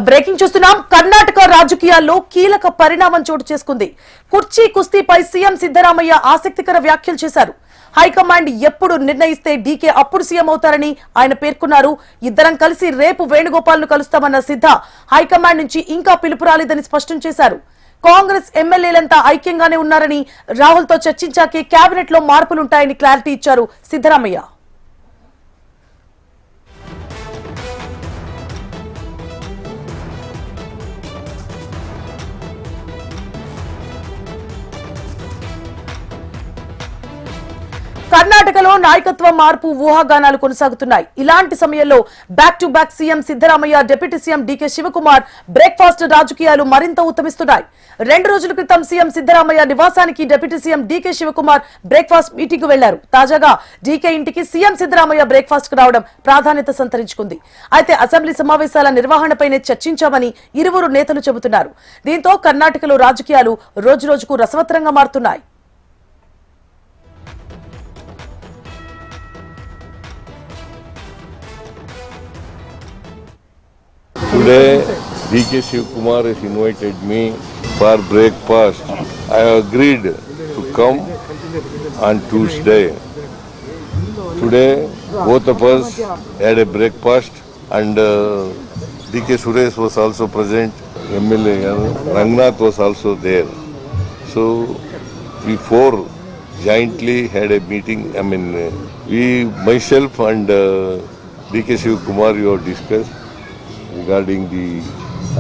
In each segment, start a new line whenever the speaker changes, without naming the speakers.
Breaking చూస్తున్నాం. కర్ణాటక రాజకీయాల్లో కీలక పరిణామం చోటు చేసుకుంది. కుర్చీ కుస్తీపై సీఎం సిద్ధరామయ్య ఆసక్తికర వ్యాఖ్యలు చేశారు. హైకమాండ్ ఎప్పుడు నిర్ణయిస్తే డీకే అప్పుడు సీఎం అవుతారని ఆయన పేర్కొన్నారు. ఇద్దరం కలిసి రేపు వేణుగోపాల్ ను కలుస్తామన్న సిద్ధ హైకమాండ్ నుంచి ఇంకా పిలుపు రాలేదని స్పష్టం చేశారు. కాంగ్రెస్ ఎమ్మెల్యేలంతా ఐక్యంగానే ఉన్నారని, రాహుల్ తో చర్చించాకే కేబినెట్ లో మార్పులుంటాయని క్లారిటీ ఇచ్చారు సిద్ధరామయ్య. కర్ణాటకలో నాయకత్వ మార్పు ఊహాగానాలు కొనసాగుతున్నాయి. ఇలాంటి సమయంలో back to back CM Siddaramaiah, deputy CM DK Shivakumar breakfast రాజకీయాలు మరింత ఉత్తమిస్తున్నాయి. 2 రోజుల క్రితం సీఎం సిద్ధరామయ్య నివాసానికి deputy CM DK Shivakumar breakfast meeting కు వెళ్లారు. తాజాగా డీకే ఇంటికి సీఎం సిద్ధరామయ్య బ్రేక్ఫాస్ట్ కు రావడం ప్రాధాన్యత సంతరించుకుంది. అయితే అసెంబ్లీ సమావేశాల నిర్వహణపైనే చర్చించామని ఇరువురు నేతలు చెబుతున్నారు. దీంతో కర్ణాటకలో రాజకీయాలు రోజురోజుకు రసవత్తరంగా మారుతున్నాయి.
Today, D.K. Shivkumar has invited me for breakfast. I agreed to come on Tuesday. Today, both of us had a breakfast and D.K. Suresh was also present. MLA Rangnath was also there. So, we four jointly had a meeting. Myself and D.K. Shivkumar, you have discussed regarding the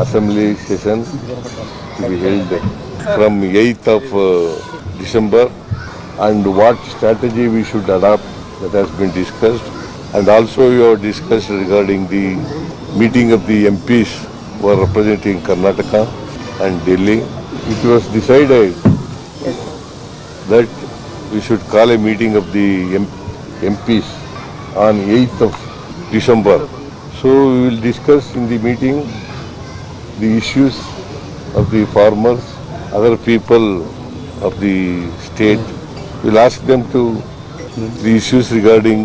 assembly session to be held from 8th of December and what strategy we should adopt, that has been discussed. And also we have discussed regarding the meeting of the MPs who are representing Karnataka and Delhi. It was decided that we should call a meeting of the MPs on 8th of December. So we will discuss in the meeting the issues of the farmers, other people of the state. We will ask them to the issues regarding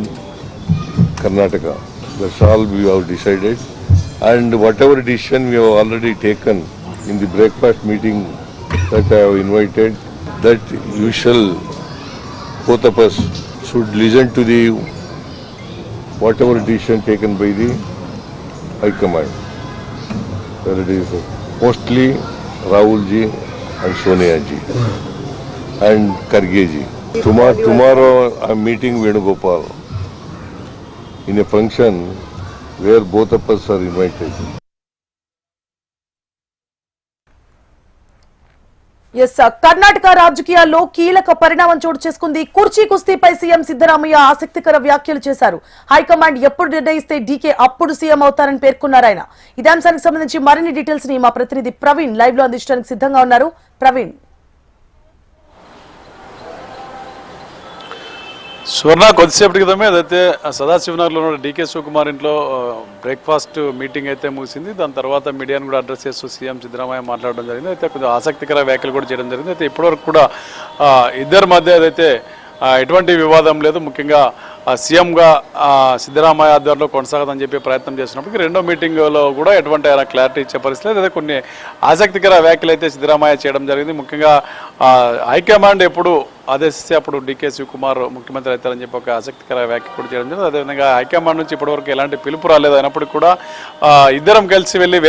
Karnataka. That's all we have decided. And whatever decision we have already taken in the breakfast meeting that I have invited, that you shall, both of us should listen to the whatever decision taken by the High Command. Where it is mostly Rahul ji and Sonia ji and Karge ji. Tomorrow I am meeting Venugopal in a function where both of us are invited.
Karnataka రాజకీయాల్లో కీలక పరిణామం చోటు చేసుకుంది. కుర్చీ కుస్తీపై CM Siddaramaiah ఆసక్తికర వ్యాఖ్యలు చేశారు. High command ఎప్పుడు నిర్ణయిస్తే డీకే అప్పుడు సీఎం అవుతారని పేర్కొన్నారు ఆయన. ఇదే అంశానికి సంబంధించి మరిన్ని డీటెయిల్స్ ని మా ప్రతినిధి ప్రవీణ్ లైవ్ లో అందించడానికి సిద్ధంగా ఉన్నారు. ప్రవీణ్.
సువర్ణ, కొద్దిసేపటి క్రితమే అదైతే సదాశివనగర్లో ఉన్న డీకే శివకుమార్ ఇంట్లో బ్రేక్ఫాస్ట్ మీటింగ్ అయితే ముగిసింది. దాని తర్వాత మీడియాను కూడా అడ్రస్ చేస్తూ సీఎం సిద్ధరామయ్య మాట్లాడడం జరిగింది. అయితే కొంచెం ఆసక్తికర వ్యాఖ్యలు కూడా చేయడం జరిగింది. అయితే ఇప్పటివరకు కూడా ఇద్దరి మధ్య ఏదైతే ఎటువంటి వివాదం లేదు. ముఖ్యంగా సీఎంగా సిద్ధరామయ్య ఆధ్వర్యంలో కొనసాగదని చెప్పి ప్రయత్నం చేసినప్పటికీ రెండో మీటింగ్లో కూడా ఎటువంటి ఆయన క్లారిటీ ఇచ్చే పరిస్థితి లేదు. అదే కొన్ని ఆసక్తికర వ్యాఖ్యలు అయితే సిద్ధరామయ్య చేయడం జరిగింది. ముఖ్యంగా హైకమాండ్ ఎప్పుడు ఆదేశిస్తే అప్పుడు డీకే శివకుమార్ ముఖ్యమంత్రి అవుతారని చెప్పి ఒక ఆసక్తికర వ్యాఖ్య కూడా చేయడం జరిగింది. అదేవిధంగా హైకమాండ్ నుంచి ఇప్పటివరకు ఎలాంటి పిలుపు రాలేదు. అయినప్పటికీ కూడా ఇద్దరం కలిసి వెళ్ళి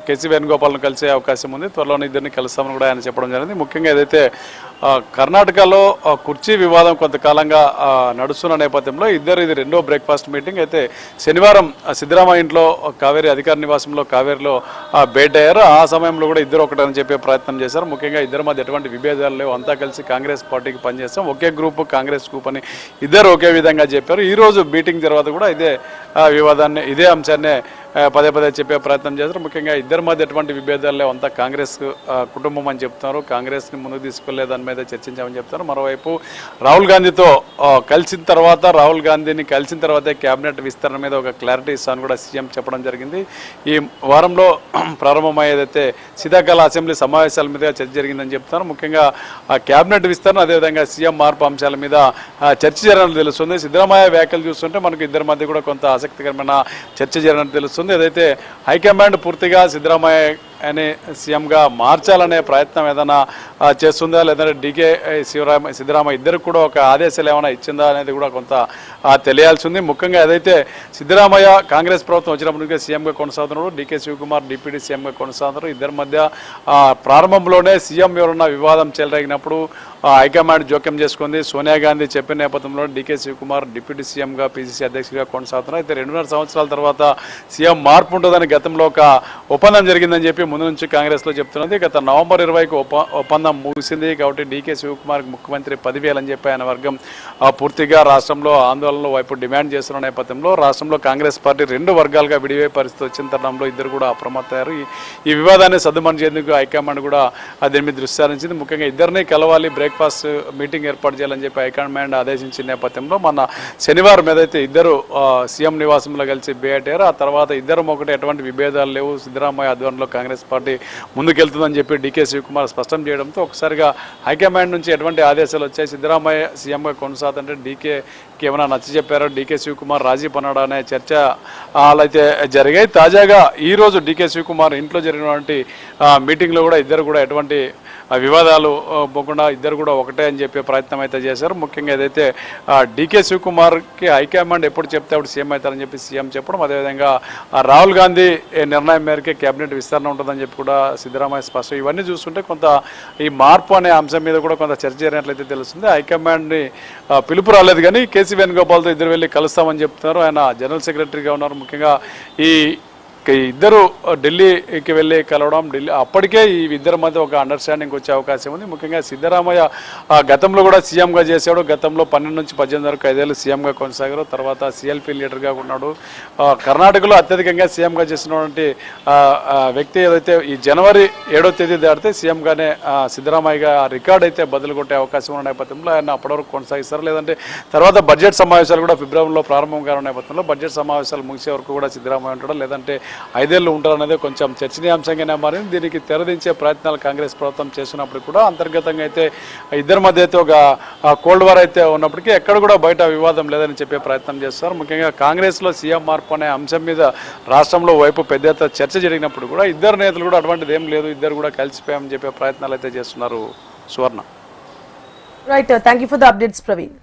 కేసీ వేణుగోపాల్ను కలిసే అవకాశం ఉంది. త్వరలోనే ఇద్దరిని కలుస్తామని కూడా ఆయన చెప్పడం జరిగింది. ముఖ్యంగా ఏదైతే కర్ణాటకలో కుర్చీ వివాదం కొంతకాలంగా నడుస్తున్న నేపథ్యంలో ఇది రెండో బ్రేక్ఫాస్ట్ మీటింగ్. అయితే శనివారం సిద్ధరామయ్య ఇంట్లో కావేరీ అధికార నివాసంలో కావేరీలో భేటీ అయ్యారు. ఆ సమయంలో కూడా ఇద్దరు ఒకటని చెప్పే ప్రయత్నం చేశారు. ముఖ్యంగా ఇద్దరి మధ్య ఎటువంటి విభేదాలు లేవు, అంతా కలిసి కాంగ్రెస్ పార్టీకి పనిచేస్తాం, ఒకే గ్రూప్ కాంగ్రెస్ గ్రూప్ అని ఇద్దరు ఒకే విధంగా చెప్పారు. ఈ రోజు మీటింగ్ తర్వాత కూడా ఇదే అంశాన్ని పదే చెప్పే ప్రయత్నం చేస్తారు. ముఖ్యంగా ఇద్దరి మధ్య ఎటువంటి విభేదాలు లేవు, అంతా కాంగ్రెస్ కుటుంబం అని చెప్తున్నారు. కాంగ్రెస్ని ముందుకు తీసుకెళ్లే దాని మీద చర్చించామని చెప్తారు. మరోవైపు రాహుల్ గాంధీతో రాహుల్ గాంధీని కలిసిన తర్వాతే కేబినెట్ విస్తరణ మీద ఒక క్లారిటీ ఇస్తాను కూడా సీఎం చెప్పడం జరిగింది. ఈ వారంలో ప్రారంభమయ్యేదైతే శీతాకాల అసెంబ్లీ సమావేశాల మీద చర్చ జరిగిందని చెప్తారు. ముఖ్యంగా కేబినెట్ విస్తరణ, అదేవిధంగా సీఎం మార్పు అంశాల మీద చర్చ జరిగినట్టు తెలుస్తుంది. సిద్ధరామయ్య వ్యాఖ్యలు చూస్తుంటే మనకు ఇద్దరి మధ్య కూడా కొంత ఆసక్తికరమైన చర్చ జరిగినట్టు తెలుస్తుంది. తెలుస్తుంది. ఏదైతే హైకమాండ్ పూర్తిగా సిద్ధరామయ్య అని సీఎంగా మార్చాలనే ప్రయత్నం ఏదైనా చేస్తుందా, లేదంటే డీకే సిద్ధరామయ్య ఇద్దరికి కూడా ఒక ఆదేశాలు ఏమైనా ఇచ్చిందా అనేది కూడా కొంత తెలియాల్సి ఉంది. ముఖ్యంగా ఏదైతే సిద్ధరామయ్య కాంగ్రెస్ ప్రభుత్వం వచ్చినప్పటికీ సీఎంగా కొనసాగుతున్నారు, డీకే శివకుమార్ డిప్యూటీ సీఎంగా కొనసాగుతున్నారు. ఇద్దరి మధ్య ప్రారంభంలోనే సీఎం ఎవరన్నా వివాదం చెలరేగినప్పుడు హైకమాండ్ జోక్యం చేసుకుంది. సోనియా గాంధీ చెప్పిన నేపథ్యంలో డీకే శివకుమార్ డిప్యూటీ సీఎంగా పీసీసీ అధ్యక్షుడిగా కొనసాగుతున్నారు. అయితే 2.5 సంవత్సరాల తర్వాత సీఎం మార్పు ఉంటుందని గతంలో ఒక ఒప్పందం జరిగిందని చెప్పి ముందు నుంచి కాంగ్రెస్లో చెప్తున్నది. గత నవంబర్ 20కి ఒప్పందం ముగిసింది. కాబట్టి డీకే శివకుమార్కి ముఖ్యమంత్రి పదవి అని చెప్పి ఆయన వర్గం పూర్తిగా రాష్ట్రంలో ఆందోళనలో వైపు డిమాండ్ చేస్తున్న నేపథ్యంలో రాష్ట్రంలో కాంగ్రెస్ పార్టీ 2 వర్గాలుగా విడివే పరిస్థితి వచ్చిన తరుణంలో ఇద్దరు కూడా అప్రమత్తయ్యారు. ఈ వివాదాన్ని సద్దుమణిచేందుకు హైకమాండ్ కూడా దీని మీద దృష్టి సారించింది. ముఖ్యంగా ఇద్దరిని కలవాలి, బ్రేక్ఫాస్ట్ మీటింగ్ ఏర్పాటు చేయాలని చెప్పి హైకమాండ్ ఆదేశించిన నేపథ్యంలో మొన్న శనివారం ఏదైతే ఇద్దరు సీఎం నివాసంలో కలిసి భేటీ అయ్యారు. ఆ తర్వాత ఇద్దరు ఒకటి ఎటువంటి విభేదాలు లేవు, సిద్ధరామయ్య ఆధ్వర్యంలో కాంగ్రెస్ పార్టీ ముందుకెళ్తుందని చెప్పి డీకే శివకుమార్ స్పష్టం చేయడంతో ఒకసారిగా హైకమాండ్ నుంచి ఎటువంటి ఆదేశాలు వచ్చాయి, సిద్ధరామయ్య సీఎంగా కొనసాగుతుంటే డీకేకి ఏమైనా నచ్చ చెప్పారో, డీకే శివకుమార్ రాజీ పన్నాడా అనే చర్చ అయితే జరిగాయి. తాజాగా ఈరోజు డీకే శివకుమార్ ఇంట్లో జరిగినటువంటి మీటింగ్లో కూడా ఇద్దరు కూడా ఎటువంటి వివాదాలు పోకుండా ఇద్దరు కూడా ఒకటే అని చెప్పే ప్రయత్నం అయితే చేశారు. ముఖ్యంగా ఏదైతే డీకే శివకుమార్కి హైకమాండ్ ఎప్పుడు చెప్తే అప్పుడు సీఎం అవుతారని చెప్పి సీఎం చెప్పడం, అదేవిధంగా రాహుల్ గాంధీ నిర్ణయం మేరకే కేబినెట్ విస్తరణ ఉంటుందని చెప్పి కూడా సిద్ధరామయ్య స్పష్టం. ఇవన్నీ చూస్తుంటే కొంత ఈ మార్పు అనే అంశం మీద కూడా కొంత చర్చ జరిగినట్లయితే తెలుస్తుంది. హైకమాండ్ని పిలుపు రాలేదు కానీ కేసీ వేణుగోపాల్తో ఇద్దరు వెళ్ళి కలుస్తామని చెప్తున్నారు. ఆయన జనరల్ సెక్రటరీగా ఉన్నారు. ముఖ్యంగా ఈ ఇద్దరు ఢిల్లీకి వెళ్ళి కలవడం, అప్పటికే ఈ ఇద్దరి మధ్య ఒక అండర్స్టాండింగ్ వచ్చే అవకాశం ఉంది. ముఖ్యంగా సిద్ధరామయ్య గతంలో కూడా సీఎంగా చేశాడు. గతంలో 12 నుంచి 18 వరకు 5 ఏళ్ళు సీఎంగా కొనసాగారు. తర్వాత సిఎల్పీ లీడర్గా ఉన్నాడు. కర్ణాటకలో అత్యధికంగా సీఎంగా చేసినటువంటి వ్యక్తి ఏదైతే ఈ జనవరి 7వ తేదీ దాటితే సీఎంగానే సిద్ధరామయ్యగా రికార్డ్ అయితే బదులు కొట్టే అవకాశం ఉన్న నేపథ్యంలో ఆయన అప్పటి వరకు కొనసాగిస్తారు. లేదంటే తర్వాత బడ్జెట్ సమావేశాలు కూడా ఫిబ్రవరిలో ప్రారంభం కానున్న నేపథ్యంలో బడ్జెట్ సమావేశాలు ముగిసే వరకు కూడా సిద్ధరామయ్య ఉంటాడు, లేదంటే 5 ఏళ్ళు ఉంటారనేది కొంచెం చర్చనీయాంశంగానే మారింది. దీనికి తెరదించే ప్రయత్నాలు కాంగ్రెస్ ప్రభుత్వం చేస్తున్నప్పుడు కూడా అంతర్గతంగా అయితే ఇద్దరి మధ్య అయితే ఒక కోల్డ్ వార్ అయితే ఉన్నప్పటికీ ఎక్కడ కూడా బయట వివాదం లేదని చెప్పే ప్రయత్నం చేస్తారు. ముఖ్యంగా కాంగ్రెస్లో సీఎం మార్పు అనే అంశం మీద రాష్ట్రంలో వైపు పెద్ద ఎత్తున చర్చ జరిగినప్పుడు కూడా ఇద్దరు నేతలు కూడా అటువంటిది ఏం లేదు, ఇద్దరు కూడా కలిసిపోయామని చెప్పే ప్రయత్నాలు అయితే చేస్తున్నారు. Suvarna.
Right, thank you for the updates Praveen.